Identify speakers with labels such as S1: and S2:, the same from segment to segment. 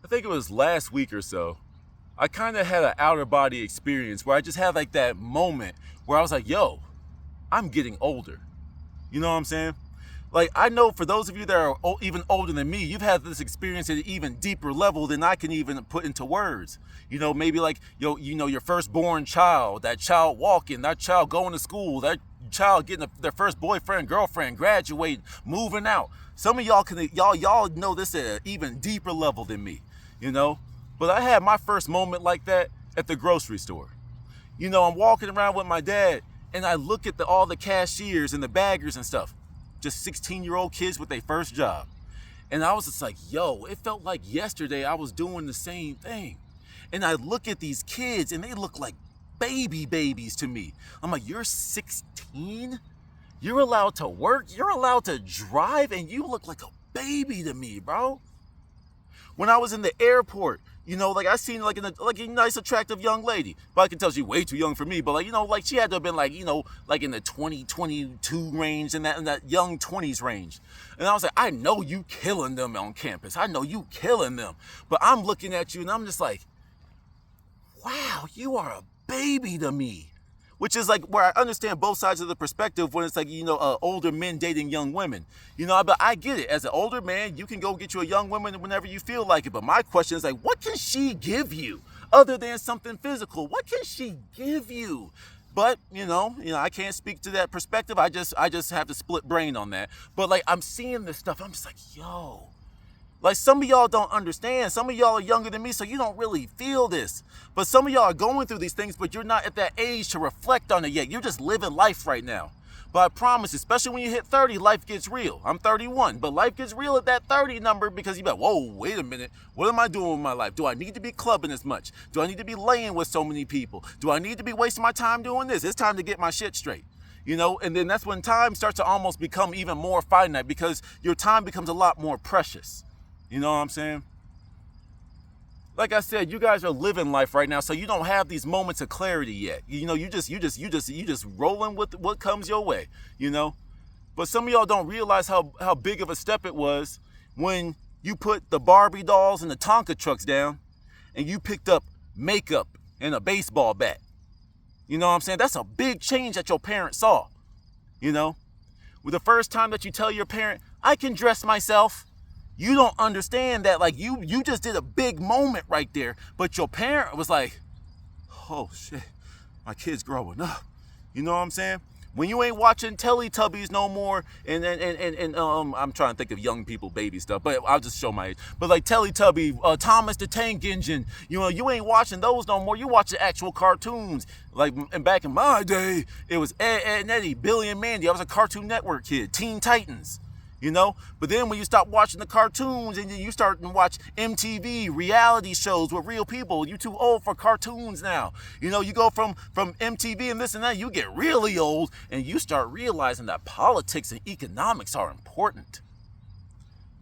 S1: I think it was last week or so, I kind of had an outer body experience where I just had like that moment where I was like, yo, I'm getting older. You know what I'm saying? Like, I know for those of you that are even older than me, you've had this experience at an even deeper level than I can even put into words. You know, maybe like, your firstborn child, that child walking, that child going to school, that child getting their first boyfriend, girlfriend, graduating, moving out. Some of y'all know this at an even deeper level than me, you know? But I had my first moment like that at the grocery store. You know, I'm walking around with my dad, and I look at all the cashiers and the baggers and stuff. Just 16-year-old kids with their first job. And I was just like, yo, it felt like yesterday I was doing the same thing. And I look at these kids, and they look like babies to me. I'm like, you're 16? You're allowed to work? You're allowed to drive? And you look like a baby to me, bro. When I was in the airport, you know, like I seen like a nice attractive young lady, but I can tell she's way too young for me. But like, you know, like she had to have been like, you know, like in the 22 range, in that young 20s range. And I was like, I know you killing them on campus. I know you killing them. But I'm looking at you and I'm just like, wow, you are a baby to me. Which is like where I understand both sides of the perspective when it's like, you know, older men dating young women. You know, but I get it. As an older man, you can go get you a young woman whenever you feel like it. But my question is like, what can she give you other than something physical? What can she give you? But, you know, I can't speak to that perspective. I just have to split brain on that. But like, I'm seeing this stuff. I'm just like, yo. Like, some of y'all don't understand. Some of y'all are younger than me, so you don't really feel this. But some of y'all are going through these things, but you're not at that age to reflect on it yet. You're just living life right now. But I promise, especially when you hit 30, life gets real. I'm 31, but life gets real at that 30 number because you're like, whoa, wait a minute. What am I doing with my life? Do I need to be clubbing as much? Do I need to be laying with so many people? Do I need to be wasting my time doing this? It's time to get my shit straight. You know, and then that's when time starts to almost become even more finite because your time becomes a lot more precious. You know what I'm saying? Like I said, you guys are living life right now, so you don't have these moments of clarity yet. You know, you just rolling with what comes your way, you know? But some of y'all don't realize how big of a step it was when you put the Barbie dolls and the Tonka trucks down and you picked up makeup and a baseball bat. You know what I'm saying? That's a big change that your parents saw, you know? With the first time that you tell your parent, I can dress myself, you don't understand that, like, you just did a big moment right there, but your parent was like, oh shit, my kid's growing up. You know what I'm saying? When you ain't watching Teletubbies no more, and I'm trying to think of young people baby stuff, but I'll just show my age. But like Teletubby, Thomas the Tank Engine, you know, you ain't watching those no more. You watch the actual cartoons. Like, and back in my day, it was Ed and Eddie, Billy and Mandy. I was a Cartoon Network kid, Teen Titans. You know, but then when you stop watching the cartoons and you start to watch MTV reality shows with real people, you too old for cartoons now. You know, you go from MTV and this and that, you get really old and you start realizing that politics and economics are important.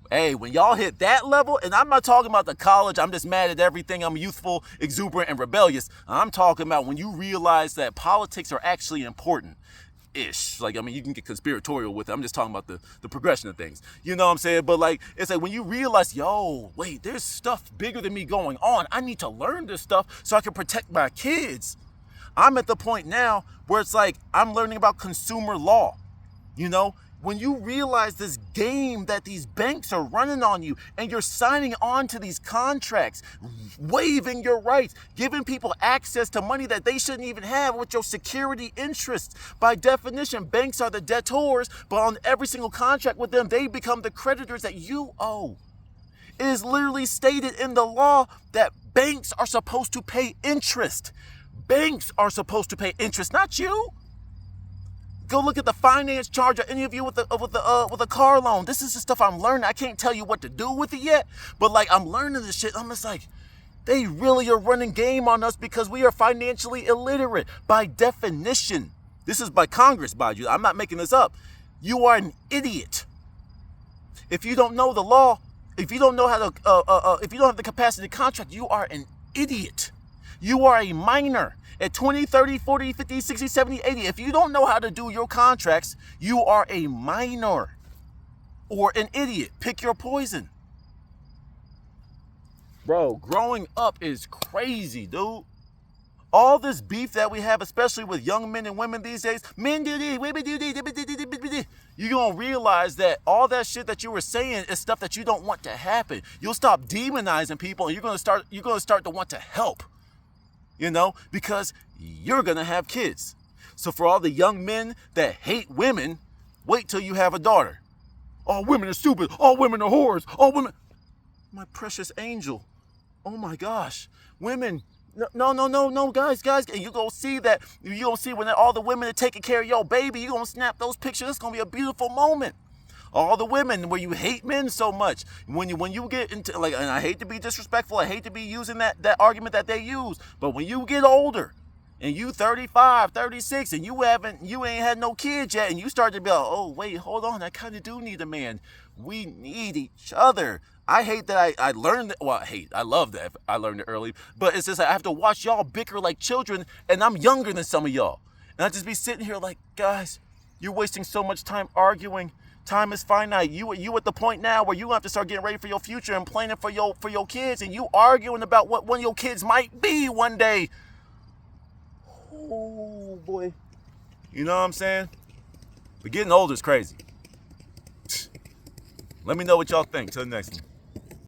S1: Hey, when y'all hit that level, and I'm not talking about the college, I'm just mad at everything, I'm youthful, exuberant, and rebellious. I'm talking about when you realize that politics are actually important. Ish. Like, I mean, you can get conspiratorial with it. I'm just talking about the progression of things. You know what I'm saying? But like, it's like when you realize, yo, wait, there's stuff bigger than me going on. I need to learn this stuff so I can protect my kids. I'm at the point now where it's like I'm learning about consumer law. You know, when you realize this game that these banks are running on you and you're signing on to these contracts, waiving your rights, giving people access to money that they shouldn't even have with your security interests. By definition, banks are the debtors, but on every single contract with them, they become the creditors that you owe. It is literally stated in the law that banks are supposed to pay interest. Banks are supposed to pay interest, not you. Go look at the finance charge of any of you with a car loan. This is the stuff I'm learning. I can't tell you what to do with it yet, but like, I'm learning this shit. I'm just like, they really are running game on us because we are financially illiterate. By definition, this is by Congress, by you. I'm not making this up. You are an idiot. If you don't know the law, if you don't know how to, if you don't have the capacity to contract, you are an idiot. You are a minor. At 20, 30, 40, 50, 60, 70, 80, if you don't know how to do your contracts, you are a minor or an idiot. Pick your poison. Bro, growing up is crazy, dude. All this beef that we have, especially with young men and women these days, men do this, women do this, you're going to realize that all that shit that you were saying is stuff that you don't want to happen. You'll stop demonizing people and you're going to start to want to help, because you're going to have kids. So for all the young men that hate women, wait till you have a daughter. All women are stupid. All women are whores. All women. My precious angel. Oh my gosh. Women. No, guys. And you're going to see that. You're going to see when all the women are taking care of your baby, you're going to snap those pictures. It's going to be a beautiful moment. All the women where you hate men so much. When you get into, and I hate to be disrespectful. I hate to be using that argument that they use. But when you get older, and you 35, 36, and you ain't had no kids yet, and you start to be like, oh, wait, hold on, I kind of do need a man. We need each other. I hate that I learned, I love that I learned it early, but it's just I have to watch y'all bicker like children, and I'm younger than some of y'all. And I just be sitting here like, guys, you're wasting so much time arguing. Time is finite. You at the point now where you have to start getting ready for your future and planning for your kids, and you arguing about what one of your kids might be one day. Oh, boy. You know what I'm saying? But getting older is crazy. Let me know what y'all think. Till the next one.